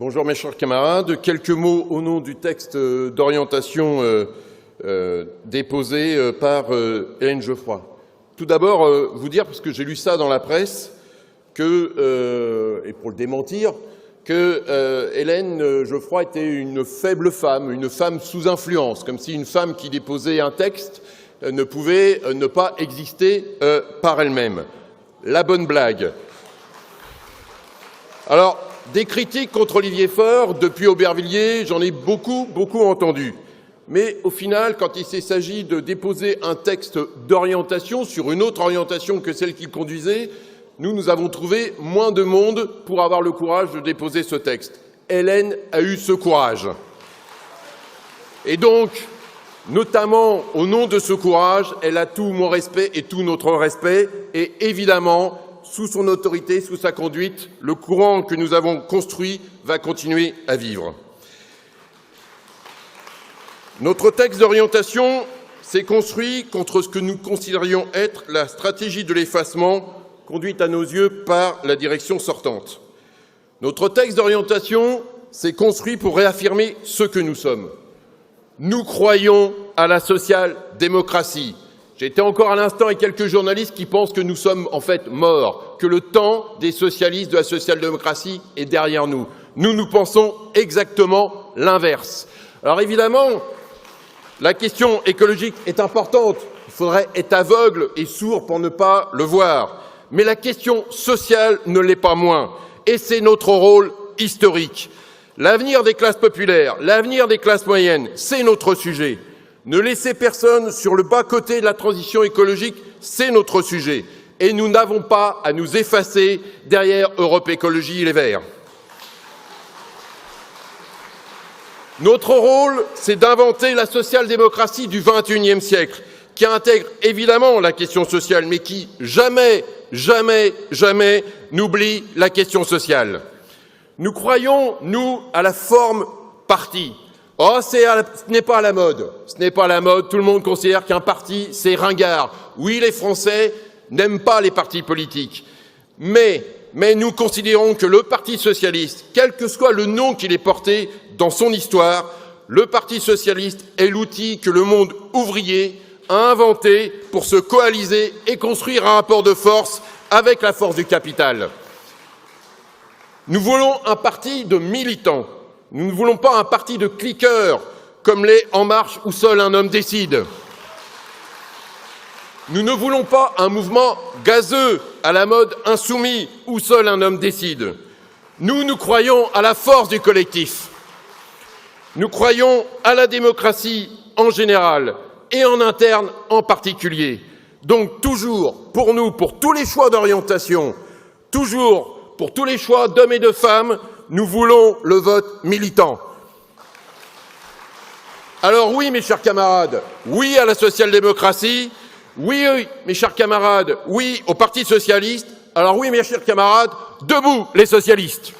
Bonjour mes chers camarades, quelques mots au nom du texte d'orientation déposé par Hélène Geoffroy. Tout d'abord, vous dire, parce que j'ai lu ça dans la presse, et pour le démentir, que Hélène Geoffroy était une faible femme, une femme sous influence, comme si une femme qui déposait un texte ne pouvait ne pas exister par elle-même. La bonne blague. Alors, des critiques contre Olivier Faure, depuis Aubervilliers, j'en ai beaucoup entendu. Mais au final, quand il s'agit de déposer un texte d'orientation sur une autre orientation que celle qu'il conduisait, nous avons trouvé moins de monde pour avoir le courage de déposer ce texte. Hélène a eu ce courage. Et donc, notamment au nom de ce courage, elle a tout mon respect et tout notre respect. Et évidemment, sous son autorité, sous sa conduite, le courant que nous avons construit va continuer à vivre. Notre texte d'orientation s'est construit contre ce que nous considérions être la stratégie de l'effacement conduite à nos yeux par la direction sortante. Notre texte d'orientation s'est construit pour réaffirmer ce que nous sommes. Nous croyons à la social-démocratie. J'étais encore à l'instant avec quelques journalistes qui pensent que nous sommes en fait morts, que le temps des socialistes, de la social-démocratie est derrière nous. Nous pensons exactement l'inverse. Alors évidemment, la question écologique est importante. Il faudrait être aveugle et sourd pour ne pas le voir. Mais la question sociale ne l'est pas moins. Et c'est notre rôle historique. L'avenir des classes populaires, l'avenir des classes moyennes, c'est notre sujet. Ne laisser personne sur le bas-côté de la transition écologique, c'est notre sujet. Et nous n'avons pas à nous effacer derrière Europe Écologie et les Verts. Notre rôle, c'est d'inventer la social-démocratie du XXIe siècle, qui intègre évidemment la question sociale, mais qui jamais n'oublie la question sociale. Nous croyons, nous, à la forme parti. Oh, ce n'est pas à la mode. Ce n'est pas à la mode. Tout le monde considère qu'un parti, c'est ringard. Oui, les Français n'aiment pas les partis politiques. Mais nous considérons que le Parti socialiste, quel que soit le nom qu'il ait porté dans son histoire, le Parti socialiste est l'outil que le monde ouvrier a inventé pour se coaliser et construire un rapport de force avec la force du capital. Nous voulons un parti de militants. Nous ne voulons pas un parti de cliqueurs, comme les En Marche où seul un homme décide. Nous ne voulons pas un mouvement gazeux, à la mode insoumis, où seul un homme décide. Nous croyons à la force du collectif. Nous croyons à la démocratie en général et en interne en particulier. Donc toujours, pour nous, pour tous les choix d'orientation, toujours pour tous les choix d'hommes et de femmes, nous voulons le vote militant. Alors oui, mes chers camarades, oui à la social-démocratie, oui, mes chers camarades, oui au Parti socialiste. Alors oui, mes chers camarades, debout les socialistes.